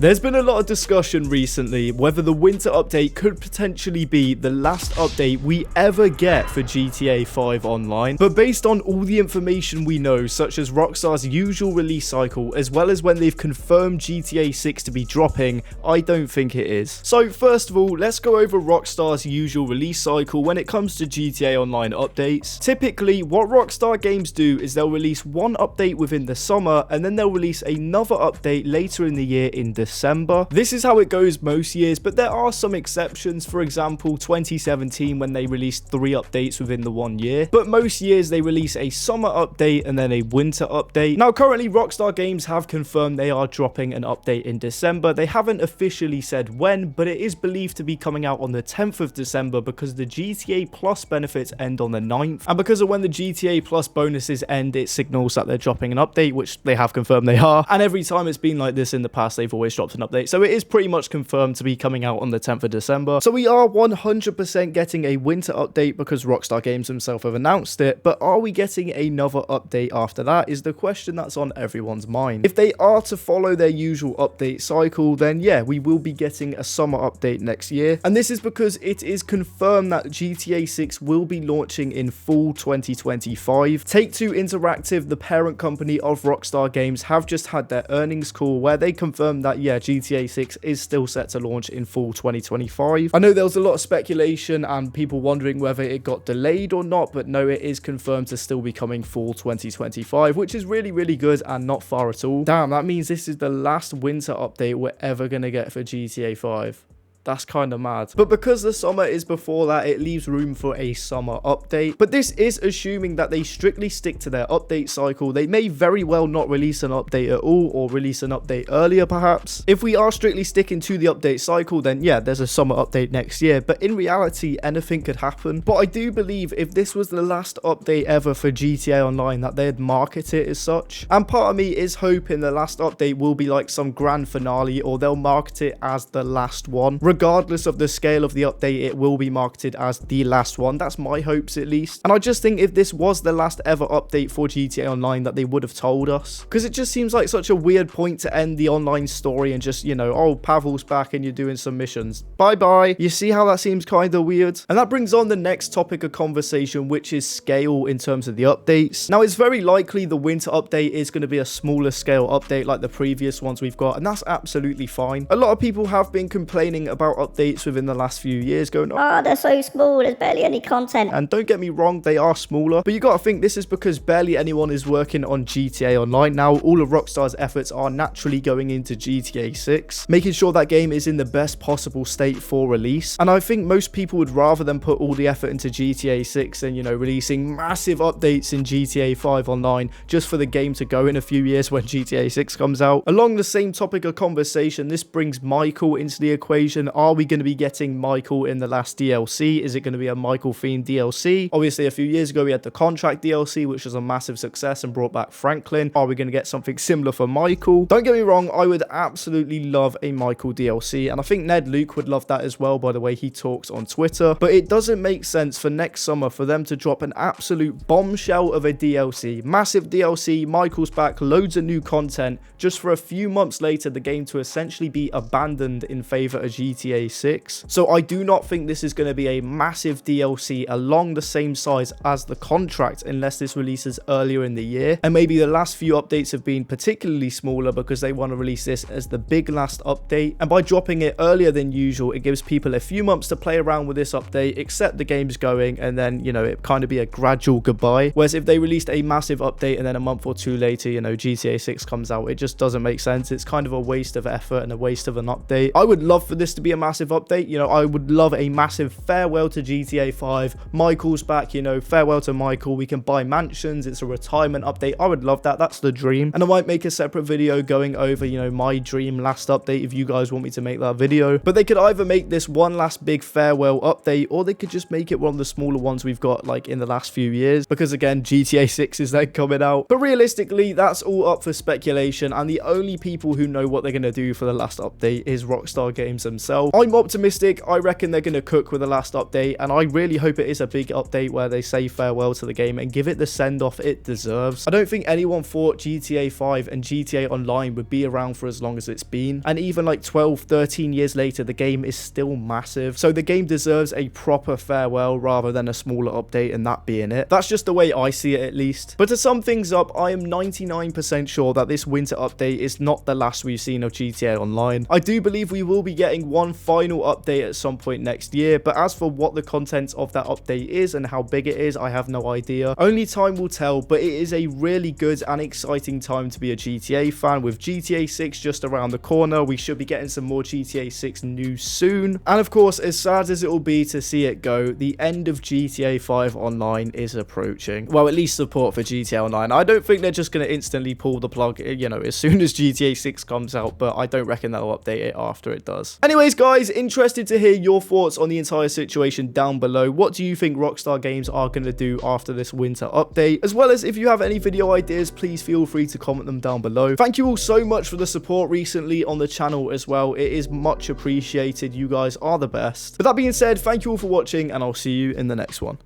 There's been a lot of discussion recently whether the winter update could potentially be the last update we ever get for GTA 5 Online, but based on all the information we know, such as Rockstar's usual release cycle, as well as when they've confirmed GTA 6 to be dropping, I don't think it is. So first of all, let's go over Rockstar's usual release cycle when it comes to GTA Online updates. Typically, what Rockstar games do is they'll release one update within the summer, and then they'll release another update later in the year in December. This is how it goes most years, but there are some exceptions. For example, 2017 when they released 3 updates within the 1 year, but most years they release a summer update and then a winter update. Now currently Rockstar Games have confirmed they are dropping an update in December. They haven't officially said when, but it is believed to be coming out on the 10th of December because the GTA Plus benefits end on the 9th, and because of when the GTA Plus bonuses end, it signals that they're dropping an update, which they have confirmed they are, and every time it's been like this in the past, they've always dropped an update, so it is pretty much confirmed to be coming out on the 10th of December. So we are 100% getting a winter update because Rockstar Games themselves have announced it, but are we getting another update after that is the question that's on everyone's mind. If they are to follow their usual update cycle, then yeah, we will be getting a summer update next year, and this is because it is confirmed that GTA 6 will be launching in fall 2025. Take-Two Interactive, the parent company of Rockstar Games, have just had their earnings call where they confirmed that yeah, GTA 6 is still set to launch in fall 2025. I know there was a lot of speculation and people wondering whether it got delayed or not, but no, it is confirmed to still be coming fall 2025, which is really good and not far at all. Damn, that means this is the last winter update we're ever gonna get for GTA 5. That's kind of mad. But because the summer is before that, it leaves room for a summer update. But this is assuming that they strictly stick to their update cycle. They may very well not release an update at all, or release an update earlier perhaps. If we are strictly sticking to the update cycle, then yeah, there's a summer update next year. But in reality, anything could happen. But I do believe if this was the last update ever for GTA Online, that they'd market it as such. And part of me is hoping the last update will be like some grand finale, or they'll market it as the last one. Regardless of the scale of the update, it will be marketed as the last one. That's my hopes at least. And I just think if this was the last ever update for GTA Online, that they would have told us. Because it just seems like such a weird point to end the online story and just, you know, oh, Pavel's back and you're doing some missions. Bye-bye. You see how that seems kind of weird? And that brings on the next topic of conversation, which is scale in terms of the updates. Now, it's very likely the winter update is going to be a smaller scale update like the previous ones we've got, and that's absolutely fine. A lot of people have been complaining about updates within the last few years going, oh, they're so small, there's barely any content. And don't get me wrong, they are smaller, but you gotta think this is because barely anyone is working on GTA Online now. All of Rockstar's efforts are naturally going into GTA 6, making sure that game is in the best possible state for release. And I think most people would rather than put all the effort into GTA 6 and, you know, releasing massive updates in GTA 5 Online just for the game to go in a few years when GTA 6 comes out. Along the same topic of conversation, this brings Michael into the equation. Are we going to be getting Michael in the last DLC? Is it going to be a Michael themed DLC? Obviously, a few years ago, we had the Contract DLC, which was a massive success and brought back Franklin. Are we going to get something similar for Michael? Don't get me wrong, I would absolutely love a Michael DLC, and I think Ned Luke would love that as well, by the way he talks on Twitter. But it doesn't make sense for next summer for them to drop an absolute bombshell of a DLC. Massive DLC, Michael's back, loads of new content, just for a few months later, the game to essentially be abandoned in favor of GTA 6. So I do not think this is going to be a massive DLC along the same size as the Contract unless this releases earlier in the year. And maybe the last few updates have been particularly smaller because they want to release this as the big last update. And by dropping it earlier than usual, it gives people a few months to play around with this update, accept the game's going, and then, you know, it kind of be a gradual goodbye. Whereas if they released a massive update and then a month or two later, you know, GTA 6 comes out, it just doesn't make sense. It's kind of a waste of effort and a waste of an update. I would love for this to be a massive update. You know, I would love a massive farewell to GTA 5. Michael's back, you know, farewell to Michael. We can buy mansions. It's a retirement update. I would love that. That's the dream. And I might make a separate video going over, you know, my dream last update if you guys want me to make that video. But they could either make this one last big farewell update, or they could just make it one of the smaller ones we've got like in the last few years, because again, GTA 6 is then coming out. But realistically, that's all up for speculation, and the only people who know what they're going to do for the last update is Rockstar Games themselves. sell. I'm optimistic. I reckon they're going to cook with the last update, and I really hope it is a big update where they say farewell to the game and give it the send-off it deserves. I don't think anyone thought GTA 5 and GTA Online would be around for as long as it's been, and even like 12, 13 years later, the game is still massive. So the game deserves a proper farewell rather than a smaller update and that being it. That's just the way I see it, at least. But to sum things up, I am 99% sure that this winter update is not the last we've seen of GTA Online. I do believe we will be getting one final update at some point next year, but as for what the content of that update is and how big it is, I have no idea. Only time will tell, but it is a really good and exciting time to be a GTA fan. With GTA 6 just around the corner, we should be getting some more GTA 6 news soon. And of course, as sad as it will be to see it go, the end of GTA 5 Online is approaching. Well, at least support for GTA Online. I don't think they're just going to instantly pull the plug, you know, as soon as GTA 6 comes out, but I don't reckon they'll update it after it does. Anyways, guys, interested to hear your thoughts on the entire situation down below. What do you think Rockstar Games are going to do after this winter update? As well as if you have any video ideas, please feel free to comment them down below. Thank you all so much for the support recently on the channel as well. It is much appreciated. You guys are the best. With that being said, thank you all for watching, and I'll see you in the next one.